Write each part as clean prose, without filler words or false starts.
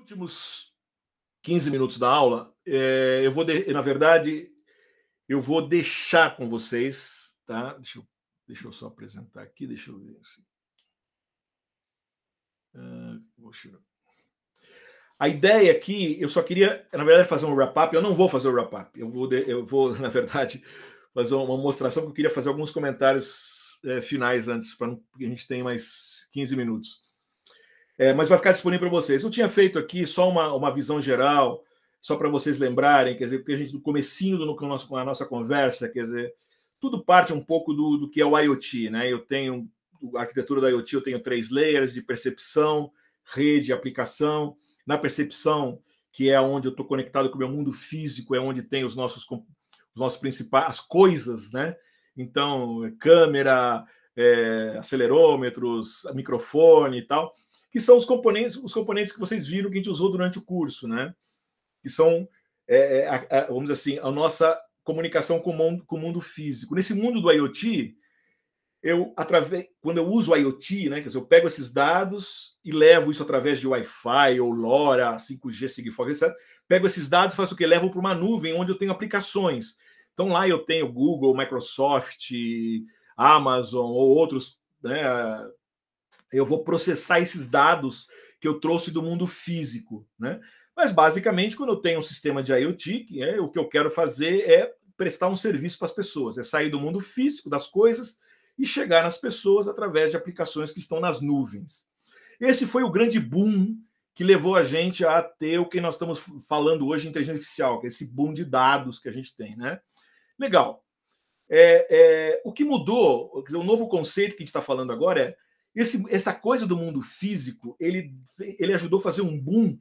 Últimos 15 minutos da aula, na verdade, eu vou deixar com vocês, tá? Deixa eu só apresentar aqui, deixa eu ver. A ideia aqui, eu só queria, na verdade, fazer um wrap-up. Eu não vou fazer o wrap-up, eu vou, na verdade, fazer uma mostração, porque eu queria fazer alguns comentários finais antes, para que a gente tenha mais 15 minutos. Mas vai ficar disponível para vocês. Eu tinha feito aqui só uma visão geral, só para vocês lembrarem, quer dizer, porque a gente, no comecinho com a nossa conversa, quer dizer, tudo parte um pouco do que é o IoT, né? Eu tenho a arquitetura da IoT, eu tenho 3 layers de percepção, rede, aplicação. Na percepção, que é onde eu estou conectado com o meu mundo físico, é onde tem os nossos principais, as coisas, né? Então, câmera, acelerômetros, microfone e tal, que são os componentes que vocês viram que a gente usou durante o curso, né? Que são, vamos dizer assim, a nossa comunicação com o mundo físico. Nesse mundo do IoT, quando eu uso o IoT, né, quer dizer, eu pego esses dados e levo isso através de Wi-Fi ou LoRa, 5G, Sigfox, etc. Pego esses dados e faço o quê? Levo para uma nuvem onde eu tenho aplicações. Então lá eu tenho Google, Microsoft, Amazon ou outros, né? Eu vou processar esses dados que eu trouxe do mundo físico, né? Mas basicamente, quando eu tenho um sistema de IoT, o que eu quero fazer é prestar um serviço para as pessoas, é sair do mundo físico das coisas e chegar nas pessoas através de aplicações que estão nas nuvens. Esse foi o grande boom que levou a gente a ter o que nós estamos falando hoje em inteligência artificial, que é esse boom de dados que a gente tem, né? Legal. O que mudou, quer dizer, o novo conceito que a gente está falando agora essa coisa do mundo físico, ele ajudou a fazer um boom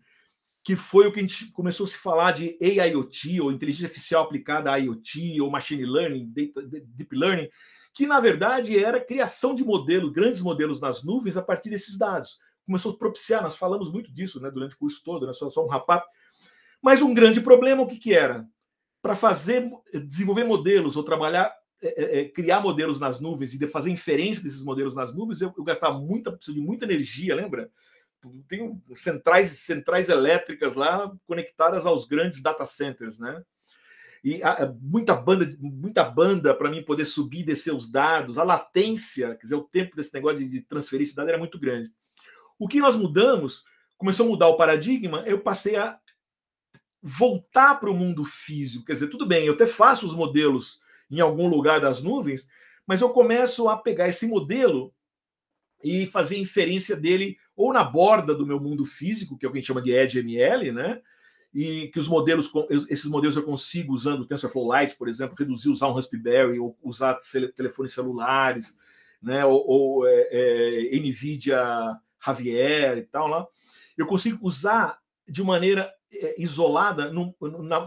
que foi o que a gente começou a se falar de AIoT, ou inteligência artificial aplicada a IoT, ou machine learning, deep learning, que na verdade era a criação de modelos, grandes modelos nas nuvens a partir desses dados. Começou a propiciar, nós falamos muito disso, né, durante o curso todo, né, só um rapaz. Mas um grande problema, o que era? Para desenvolver modelos ou trabalhar, criar modelos nas nuvens e fazer inferência desses modelos nas nuvens, eu gastava preciso de muita energia, lembra? Tem centrais elétricas lá conectadas aos grandes data centers, né? E muita banda para mim poder subir e descer os dados, a latência, quer dizer, o tempo desse negócio de transferência de dados era muito grande. O que nós mudamos, começou a mudar o paradigma, eu passei a voltar para o mundo físico, quer dizer, tudo bem, eu até faço os modelos em algum lugar das nuvens, mas eu começo a pegar esse modelo e fazer inferência dele ou na borda do meu mundo físico, que é o que a gente chama de EdgeML, né? E que esses modelos eu consigo, usando o TensorFlow Lite, por exemplo, usar um Raspberry, ou usar telefones celulares, né? ou NVIDIA Javier e tal lá. Eu consigo usar de maneira isolada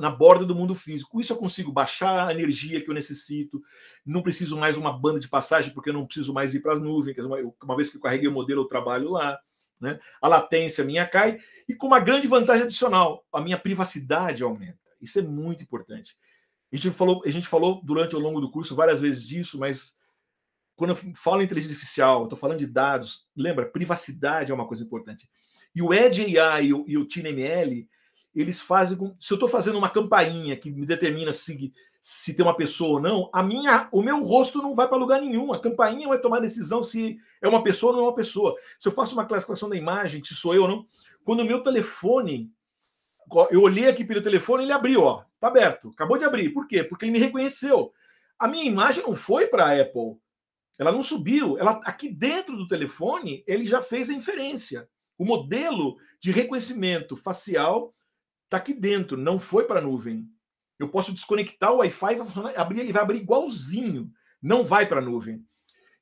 na borda do mundo físico. Com isso eu consigo baixar a energia que eu necessito, não preciso mais uma banda de passagem, porque eu não preciso mais ir para as nuvens, uma vez que eu carreguei o modelo, eu trabalho lá. Né? A latência minha cai, e com uma grande vantagem adicional, a minha privacidade aumenta. Isso é muito importante. A gente falou durante ao longo do curso várias vezes disso, mas quando eu falo em inteligência artificial, estou falando de dados, lembra, privacidade é uma coisa importante. E o Edge AI e o TinyML, eles fazem se eu estou fazendo uma campainha que me determina se tem uma pessoa ou não, o meu rosto não vai para lugar nenhum. A campainha vai tomar decisão se é uma pessoa ou não é uma pessoa. Se eu faço uma classificação da imagem, se sou eu ou não, quando o meu telefone, eu olhei aqui pelo telefone, ele abriu, ó, tá aberto, acabou de abrir. Por quê? Porque ele me reconheceu. A minha imagem não foi para a Apple, ela não subiu, aqui dentro do telefone ele já fez a inferência. O modelo de reconhecimento facial está aqui dentro, não foi para a nuvem. Eu posso desconectar o Wi-Fi e vai abrir igualzinho, não vai para a nuvem.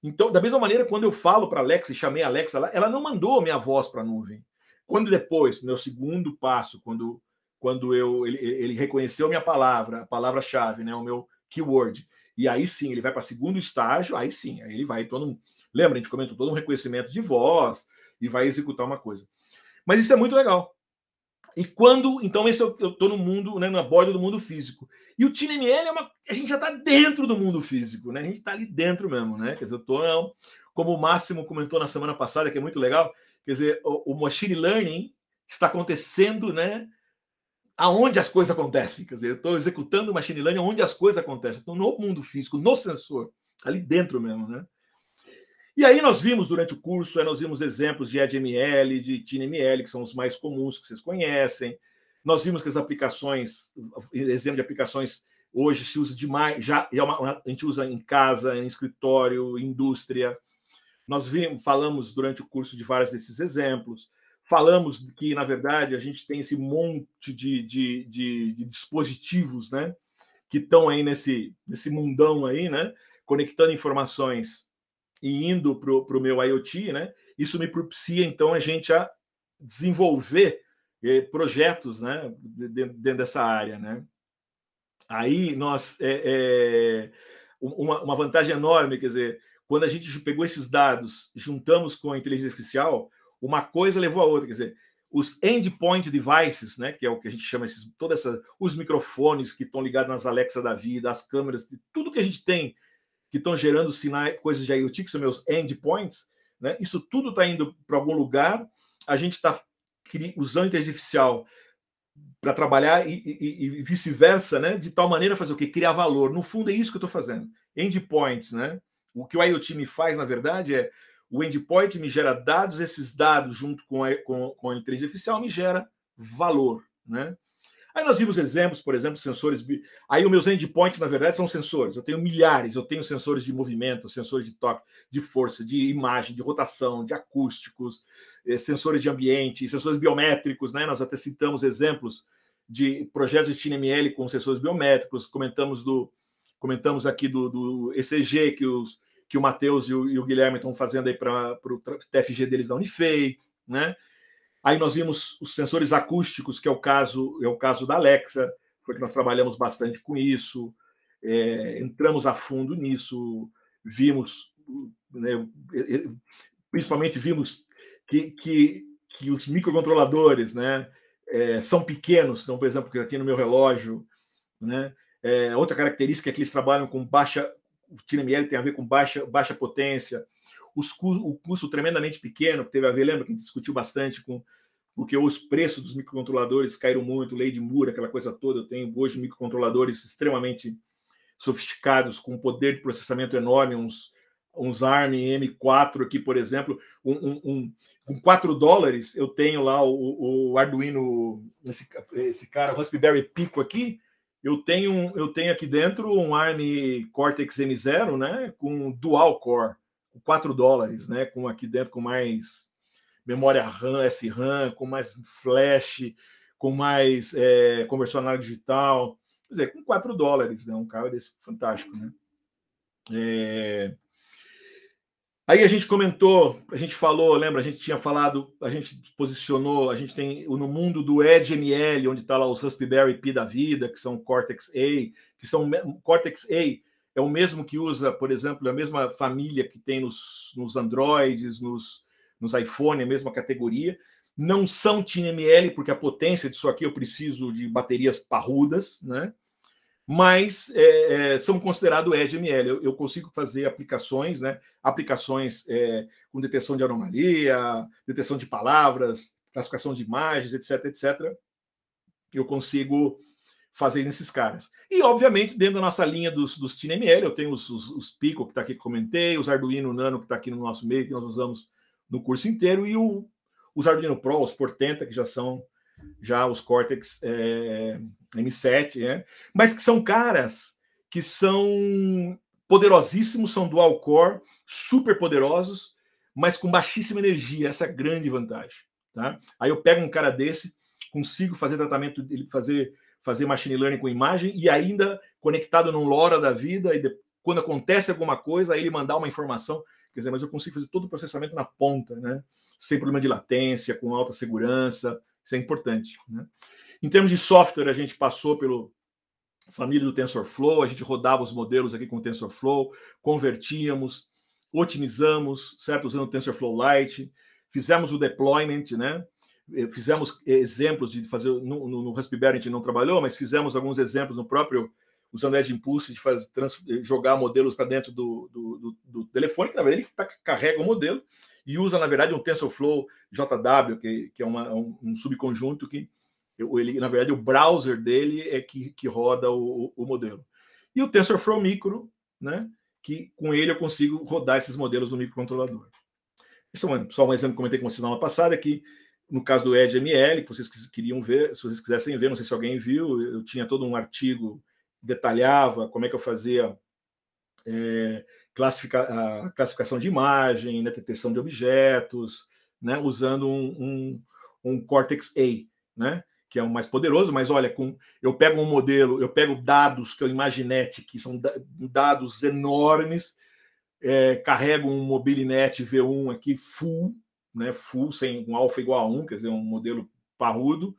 Então, da mesma maneira, quando eu falo para a Alexa e chamei a Alexa, ela não mandou minha voz para a nuvem. Quando depois, meu segundo passo, quando ele reconheceu minha palavra, a palavra-chave, né, o meu keyword, e aí sim, ele vai para segundo estágio, aí sim, aí ele vai lembra, a gente comentou todo um reconhecimento de voz e vai executar uma coisa. Mas isso é muito legal. E então eu estou no mundo, né, na borda do mundo físico. E o TinyML a gente já está dentro do mundo físico, né? A gente está ali dentro mesmo, né? Quer dizer, eu estou, como o Máximo comentou na semana passada, que é muito legal, quer dizer, o machine learning está acontecendo, né? Aonde as coisas acontecem. Quer dizer, eu estou executando machine learning onde as coisas acontecem. Então, no mundo físico, no sensor, ali dentro mesmo, né? E aí nós vimos durante o curso, nós vimos exemplos de EdML, de TinyML, que são os mais comuns que vocês conhecem. Nós vimos que as aplicações, exemplo de aplicações, hoje se usa demais, já a gente usa em casa, em escritório, indústria. Nós falamos durante o curso de vários desses exemplos. Falamos que, na verdade, a gente tem esse monte de dispositivos, né, que estão aí nesse mundão aí, né, conectando informações e indo para o meu IoT, né? Isso me propicia, então, a gente a desenvolver projetos, né, dentro dessa área, né? Aí nós uma vantagem enorme, quer dizer, quando a gente pegou esses dados, juntamos com a inteligência artificial, uma coisa levou a outra, quer dizer, os endpoint devices, né, que é o que a gente chama os microfones que estão ligados nas Alexa da vida, as câmeras, tudo que a gente tem que estão gerando sinais, coisas de IoT, que são meus endpoints, né? Isso tudo está indo para algum lugar, a gente está usando inteligência artificial para trabalhar e vice-versa, né? De tal maneira fazer o quê? Criar valor. No fundo, é isso que eu estou fazendo. Endpoints, né? O que o IoT me faz, na verdade, é o endpoint me gera dados, esses dados, junto com a inteligência artificial, me gera valor, né? Aí nós vimos exemplos, por exemplo, sensores. Aí os meus endpoints, na verdade, são sensores. Eu tenho milhares, eu tenho sensores de movimento, sensores de toque, de força, de imagem, de rotação, de acústicos, sensores de ambiente, sensores biométricos, né? Nós até citamos exemplos de projetos de TinyML com sensores biométricos, comentamos aqui do ECG que o Matheus e o Guilherme estão fazendo aí para o TFG deles da Unifei, né? Aí nós vimos os sensores acústicos, que é o caso da Alexa, porque nós trabalhamos bastante com isso, entramos a fundo nisso, vimos, né, principalmente vimos que os microcontroladores, né, são pequenos. Então, por exemplo, aqui no meu relógio, né, outra característica é que eles trabalham com baixa, o TinyML tem a ver com baixa potência, o custo tremendamente pequeno, que teve a ver, lembra que a gente discutiu bastante porque os preços dos microcontroladores caíram muito, lei de Moore, aquela coisa toda. Eu tenho hoje microcontroladores extremamente sofisticados, com poder de processamento enorme, uns ARM M4 aqui, por exemplo, com $4, eu tenho lá o Arduino, esse cara, o Raspberry Pico aqui, eu tenho aqui dentro um ARM Cortex M0, né, com dual core, com $4, né, com aqui dentro com mais memória RAM, SRAM, com mais flash, com mais conversão análoga digital, quer dizer, com $4, né, um carro desse fantástico, né? Aí a gente comentou, a gente falou, lembra? A gente tinha falado, a gente posicionou, a gente tem no mundo do EdML, onde está lá os Raspberry Pi da vida, que são Cortex-A, que são Cortex-A é o mesmo que usa, por exemplo, a mesma família que tem nos Androids, nos iPhone, a mesma categoria. Não são TinyML, porque a potência disso aqui eu preciso de baterias parrudas, né? Mas são considerados EdML. Eu consigo fazer aplicações, né? Aplicações com detecção de anomalia, detecção de palavras, classificação de imagens, etc, etc. Eu consigo fazer nesses caras. E, obviamente, dentro da nossa linha dos TinyML, eu tenho os Pico, que está aqui que comentei, os Arduino Nano, que está aqui no nosso meio, que nós usamos no curso inteiro, e os Arduino Pro, os Portenta, que já são os Cortex M7, né? Mas que são caras que são poderosíssimos, são dual core, super poderosos, mas com baixíssima energia. Essa é a grande vantagem, tá? Aí eu pego um cara desse, consigo fazer tratamento, fazer machine learning com imagem e ainda conectado num LoRa da vida, e quando acontece alguma coisa, aí ele mandar uma informação, quer dizer, mas eu consigo fazer todo o processamento na ponta, né? Sem problema de latência, com alta segurança. Isso é importante, né? Em termos de software, a gente passou pela família do TensorFlow, a gente rodava os modelos aqui com o TensorFlow, convertíamos, otimizamos, certo? Usando o TensorFlow Lite, fizemos o deployment, né? Fizemos exemplos de fazer, no Raspberry a gente não trabalhou, mas fizemos alguns exemplos no próprio, usando Edge Impulse, de jogar modelos para dentro do telefone, que na verdade ele carrega o modelo, e usa, na verdade, um TensorFlow JW, que é um subconjunto que, ele, na verdade, o browser dele é que roda o modelo. E o TensorFlow Micro, né, que com ele eu consigo rodar esses modelos no microcontrolador. Esse é só um exemplo que comentei com vocês na aula passada, que no caso do EdgeML, que vocês queriam ver, se vocês quisessem ver, não sei se alguém viu, eu tinha todo um artigo que detalhava como é que eu fazia a classificação de imagem, né, detecção de objetos, né, usando um Cortex-A, né, que é o mais poderoso, mas olha, eu pego um modelo, eu pego dados que é o Imaginet, que são dados enormes, carrego um Mobilinet V1 aqui full, né, full, sem um alfa igual a 1, quer dizer, um modelo parrudo,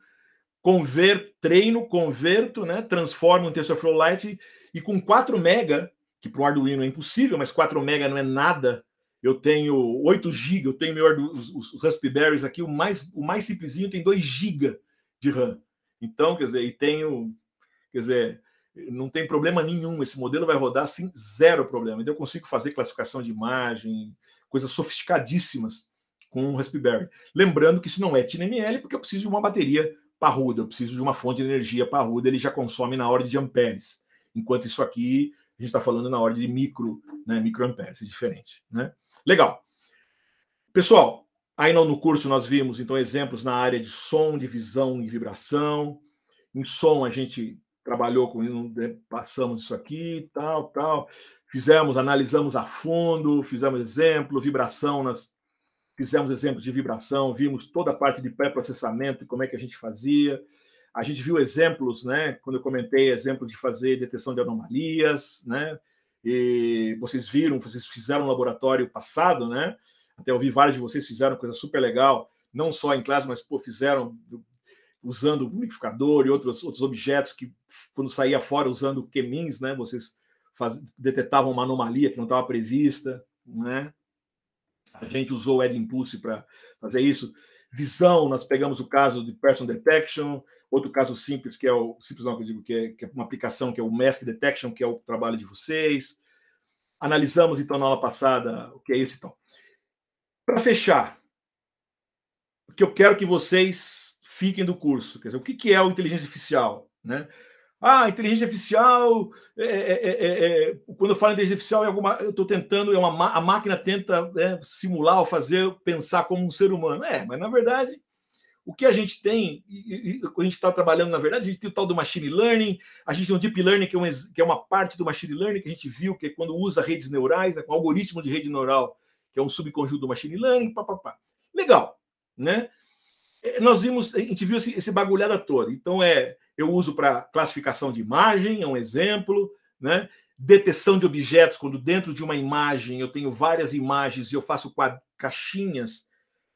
treino, converto, né, transformo em TensorFlow Lite e com 4 MB, que para o Arduino é impossível, mas 4 MB não é nada. Eu tenho 8 GB, eu tenho os Raspberries aqui, o mais simplesinho tem 2 GB de RAM. Então, quer dizer, não tem problema nenhum. Esse modelo vai rodar assim, zero problema. Então, eu consigo fazer classificação de imagem, coisas sofisticadíssimas com o Raspberry. Lembrando que isso não é TinyML, porque eu preciso de uma bateria parruda, eu preciso de uma fonte de energia parruda, ele já consome na ordem de amperes. Enquanto isso aqui, a gente está falando na ordem de microamperes, é diferente. Né? Legal. Pessoal, aí no curso nós vimos, então, exemplos na área de som, de visão e vibração. Em som, a gente trabalhou passamos isso aqui, tal. Analisamos a fundo, fizemos exemplo, vibração, fizemos exemplos de vibração, vimos toda a parte de pré-processamento e como é que a gente fazia. A gente viu exemplos, né? Quando eu comentei exemplo de fazer detecção de anomalias, né? E vocês fizeram no laboratório passado, né? Até eu vi vários de vocês fizeram coisa super legal, não só em classe, mas fizeram usando o liquidificador e outros objetos que, quando saía fora usando K-means, né? Vocês detectavam uma anomalia que não estava prevista, né? A gente usou o EdImpulse para fazer isso. Visão, nós pegamos o caso de Person Detection, outro caso simples, que é uma aplicação que é o Mask Detection, que é o trabalho de vocês. Analisamos, então, na aula passada, o que é isso, então. Para fechar, o que eu quero que vocês fiquem do curso, quer dizer, o que é o inteligência artificial, né? Inteligência artificial, quando eu falo em inteligência artificial, eu estou tentando, a máquina tenta simular ou pensar como um ser humano. Mas na verdade, o que a gente tem, a gente está trabalhando, na verdade, a gente tem o tal do machine learning, a gente tem o deep learning, que é uma parte do machine learning, que a gente viu que é quando usa redes neurais, né, com algoritmo de rede neural, que é um subconjunto do machine learning, Legal, né? A gente viu esse bagulhada toda. Então, eu uso para classificação de imagem, é um exemplo, né? Detecção de objetos, quando dentro de uma imagem eu tenho várias imagens e eu faço caixinhas,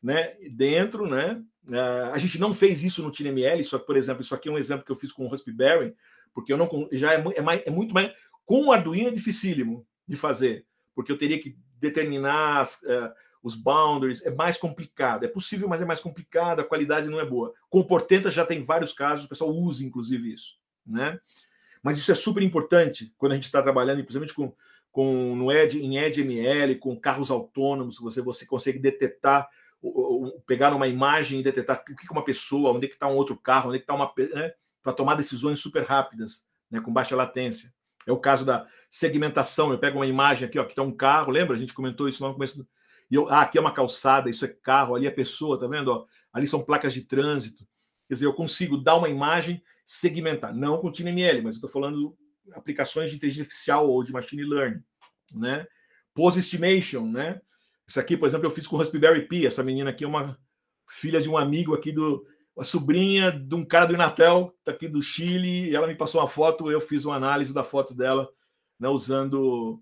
né, dentro, né? A gente não fez isso no TinyML, por exemplo, isso aqui é um exemplo que eu fiz com o Raspberry, porque eu não já é muito mais com o Arduino é dificílimo de fazer, porque eu teria que determinar os boundaries, é mais complicado. É possível, mas é mais complicado, a qualidade não é boa. Com o Portenta já tem vários casos, o pessoal usa, inclusive, isso. Né? Mas isso é super importante quando a gente está trabalhando, principalmente em EdgeML, com carros autônomos, você consegue detectar, pegar uma imagem e detectar o que é uma pessoa, onde é que está um outro carro, onde é que está uma... Né? Para tomar decisões super rápidas, né? Com baixa latência. É o caso da segmentação. Eu pego uma imagem aqui, ó, que está um carro, lembra? A gente comentou isso lá no começo aqui é uma calçada, isso é carro, ali é pessoa, tá vendo? Ó, ali são placas de trânsito. Quer dizer, eu consigo dar uma imagem, segmentar, não com TinyML, mas eu estou falando de aplicações de inteligência artificial ou de machine learning, né? Pose estimation, né? Isso aqui, por exemplo, eu fiz com o Raspberry Pi. Essa menina aqui é uma filha de um amigo aqui a sobrinha de um cara do Inatel, tá aqui do Chile, e ela me passou uma foto, eu fiz uma análise da foto dela, né, usando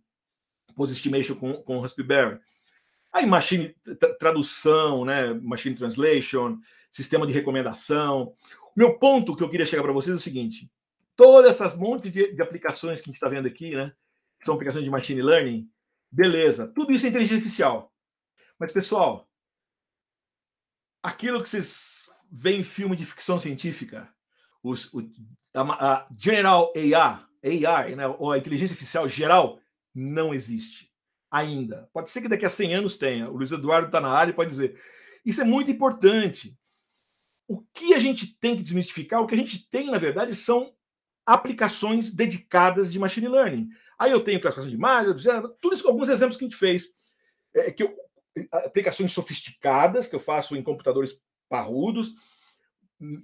Pose estimation com o Raspberry. Aí, machine tradução, né? Machine translation, sistema de recomendação. O meu ponto que eu queria chegar para vocês é o seguinte: todas essas montes de aplicações que a gente está vendo aqui, né? Que são aplicações de machine learning, beleza, tudo isso é inteligência artificial. Mas, pessoal, aquilo que vocês veem em filme de ficção científica, a General AI, né? Ou a inteligência artificial geral, não existe. ainda. Pode ser que daqui a 100 anos tenha. O Luiz Eduardo está na área e pode dizer. Isso é muito importante. O que a gente tem que desmistificar, o que a gente tem, na verdade, são aplicações dedicadas de machine learning. Aí eu tenho classificação de imagens, tudo isso, alguns exemplos que a gente fez. Aplicações sofisticadas que eu faço em computadores parrudos,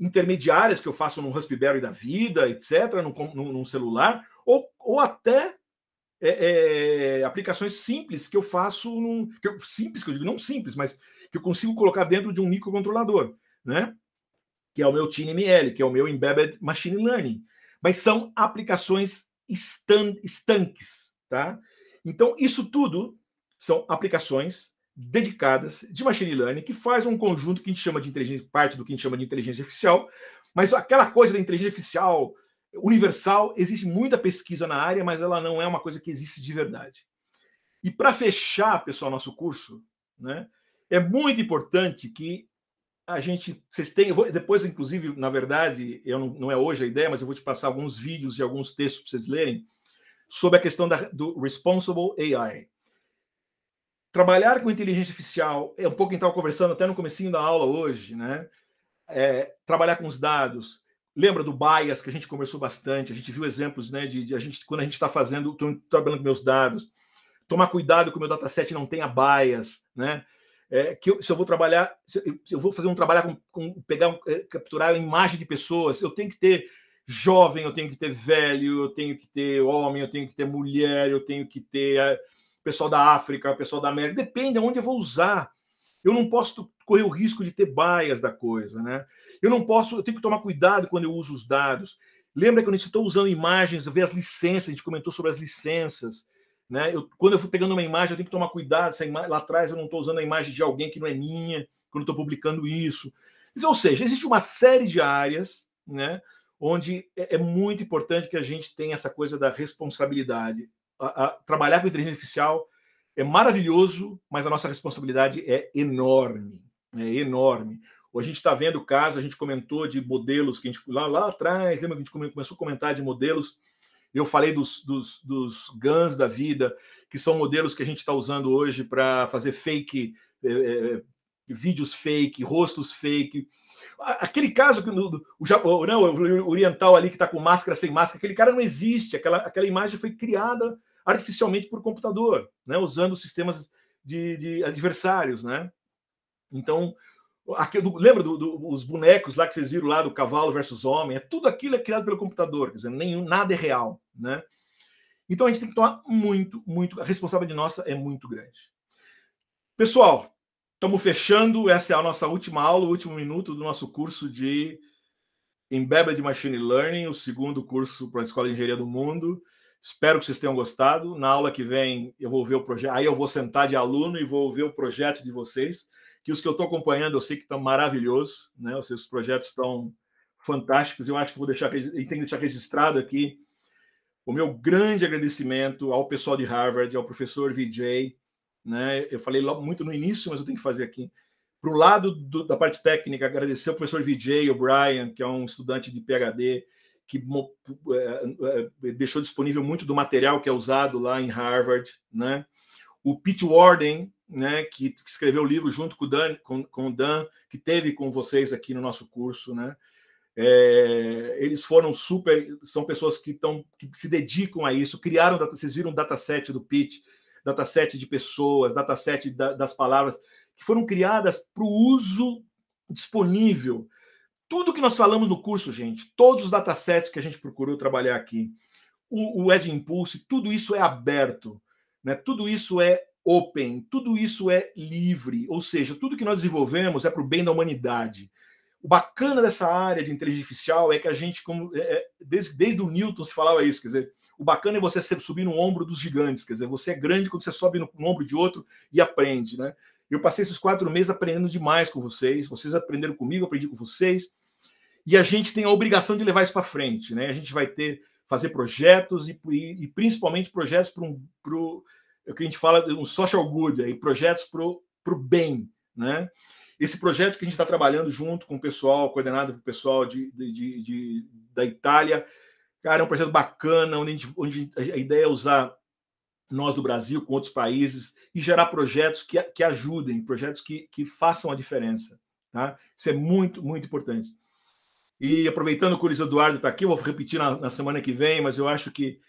intermediárias que eu faço num Raspberry da vida, etc., num celular, ou até aplicações simples que eu faço, simples, que eu digo, não simples, mas que eu consigo colocar dentro de um microcontrolador, né? Que é o meu TinyML, que é o meu Embedded Machine Learning. Mas são aplicações estanques, tá? Então, isso tudo são aplicações dedicadas de machine learning que faz um conjunto que a gente chama de inteligência, parte do que a gente chama de inteligência artificial, mas aquela coisa da inteligência artificial universal, existe muita pesquisa na área, mas ela não é uma coisa que existe de verdade. E para fechar, pessoal, nosso curso, né, é muito importante que a gente, vocês têm, depois, inclusive, na verdade, não é hoje a ideia, mas eu vou te passar alguns vídeos e alguns textos para vocês lerem sobre a questão do Responsible AI. Trabalhar com inteligência artificial, um pouco que a gente estava conversando até no comecinho da aula hoje, né? Trabalhar com os dados. Lembra do bias que a gente conversou bastante? A gente viu exemplos, né? De a gente, quando a gente está trabalhando com meus dados, tomar cuidado que o meu dataset não tenha bias, né? Se eu vou trabalhar, se eu vou fazer um trabalho capturar a imagem de pessoas, eu tenho que ter jovem, eu tenho que ter velho, eu tenho que ter homem, eu tenho que ter mulher, eu tenho que ter pessoal da África, pessoal da América, depende de onde eu vou usar. Eu não posso correr o risco de ter bias da coisa, né? Eu tenho que tomar cuidado quando eu uso os dados. Lembra que quando a gente está usando imagens, ver as licenças, a gente comentou sobre as licenças, né? Quando eu for pegando uma imagem, eu tenho que tomar cuidado. Lá atrás eu não estou usando a imagem de alguém que não é minha, quando estou publicando isso. Ou seja, existe uma série de áreas, né, onde é muito importante que a gente tenha essa coisa da responsabilidade. Trabalhar com inteligência artificial é maravilhoso, mas a nossa responsabilidade é enorme. É enorme. A gente está vendo o caso, a gente comentou de modelos que a gente lá atrás, lembra que a gente começou a comentar de modelos. Eu falei dos GANs da vida, que são modelos que a gente está usando hoje para fazer fake, vídeos fake, rostos fake. Aquele caso, o oriental ali que está com máscara, sem máscara, aquele cara não existe. Aquela imagem foi criada artificialmente por computador, né, usando sistemas de adversários, né? Então, lembra dos bonecos lá que vocês viram lá do cavalo versus homem? Tudo aquilo é criado pelo computador, quer dizer, nada é real, né? Então a gente tem que tomar muito, a responsabilidade nossa é muito grande. Pessoal, estamos fechando, essa é a nossa última aula, o último minuto do nosso curso de Embedded Machine Learning, o segundo curso para a Escola de Engenharia do Mundo. Espero que vocês tenham gostado. Na aula que vem eu vou ver o projeto, aí eu vou sentar de aluno e vou ver o projeto de vocês, que os que eu estou acompanhando eu sei que estão maravilhosos, né? Os projetos estão fantásticos. Eu acho que vou tenho que deixar registrado aqui o meu grande agradecimento ao pessoal de Harvard, ao professor VJ, né? Eu falei muito no início, mas eu tenho que fazer aqui. Para o lado da parte técnica, agradecer ao professor VJ, o Brian, que é um estudante de PhD, que deixou disponível muito do material que é usado lá em Harvard, né? O Pete Warden, né, que escreveu o livro junto com o Dan, que teve com vocês aqui no nosso curso, né? Eles foram são pessoas que se dedicam a isso, criaram, vocês viram o dataset do Pete, dataset de pessoas, dataset das palavras, que foram criadas para o uso disponível. Tudo que nós falamos no curso, gente, todos os datasets que a gente procurou trabalhar aqui, o Edge Impulse, tudo isso é aberto, né? Tudo isso é open, tudo isso é livre, ou seja, tudo que nós desenvolvemos é para o bem da humanidade. O bacana dessa área de inteligência artificial é que a gente, desde o Newton se falava isso, quer dizer, o bacana é você subir no ombro dos gigantes, quer dizer, você é grande quando você sobe no ombro de outro e aprende, né? Eu passei esses 4 meses aprendendo demais com vocês aprenderam comigo, eu aprendi com vocês, e a gente tem a obrigação de levar isso para frente, né? A gente vai fazer projetos e principalmente projetos para o que a gente fala de um social good, aí, projetos para o bem, né? Esse projeto que a gente está trabalhando junto com o pessoal, coordenado pelo pessoal da Itália, cara, é um projeto bacana, onde a ideia é usar nós do Brasil com outros países, e gerar projetos que ajudem, projetos que façam a diferença. Tá? Isso é muito, muito importante. E aproveitando que o Luiz Eduardo está aqui, eu vou repetir na semana que vem, mas eu acho que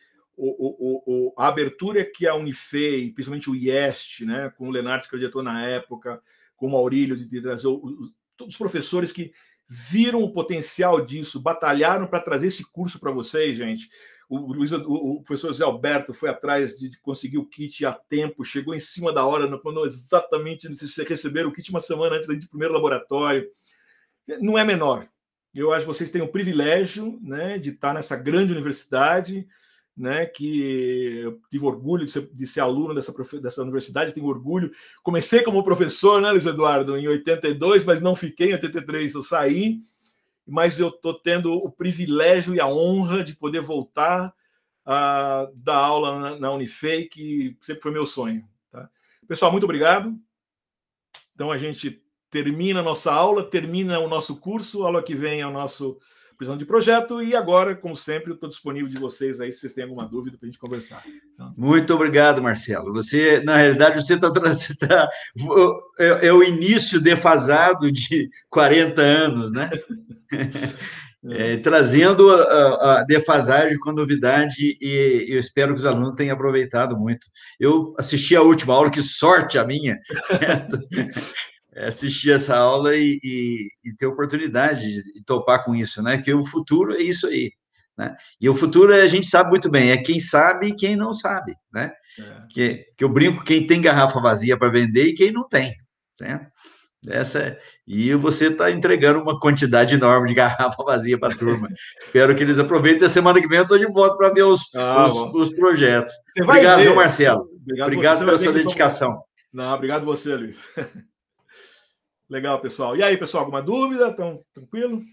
a abertura que a Unifei, principalmente o IEST, né, com o Lenarte, que diretor na época, com o Maurílio, de trazer todos os professores que viram o potencial disso, batalharam para trazer esse curso para vocês, gente. O professor Zé Alberto foi atrás de conseguir o kit a tempo, chegou em cima da hora, quando exatamente receberam o kit uma semana antes do primeiro laboratório. Não é menor. Eu acho que vocês têm o privilégio, né, de estar nessa grande universidade, né, que eu tive orgulho de ser aluno dessa universidade, tenho orgulho. Comecei como professor, né, Luiz Eduardo, em 82, mas não fiquei em 83, eu saí. Mas eu estou tendo o privilégio e a honra de poder voltar a dar aula na Unifei, que sempre foi meu sonho. Tá? Pessoal, muito obrigado. Então, a gente termina a nossa aula, termina o nosso curso, a aula que vem é o nosso apresentação de projeto, e agora, como sempre, eu estou disponível de vocês aí, se vocês têm alguma dúvida para a gente conversar. Então... Muito obrigado, Marcelo. Você, na realidade, você está é o início defasado de 40 anos, né? Trazendo a defasagem com novidade, e eu espero que os alunos tenham aproveitado muito. Eu assisti a última aula, que sorte a minha, certo? Assistir essa aula e ter oportunidade de topar com isso, né? Que o futuro é isso aí, né? E o futuro, a gente sabe muito bem, é quem sabe e quem não sabe, né? Que eu brinco, quem tem garrafa vazia para vender e quem não tem, certo? E você está entregando uma quantidade enorme de garrafa vazia para a turma. Espero que eles aproveitem. A semana que vem eu estou de volta para ver os projetos. Obrigado, viu, Marcelo? Obrigado pela sua dedicação. Não, obrigado você, Luiz. Legal, pessoal. E aí, pessoal, alguma dúvida? Estão tranquilo?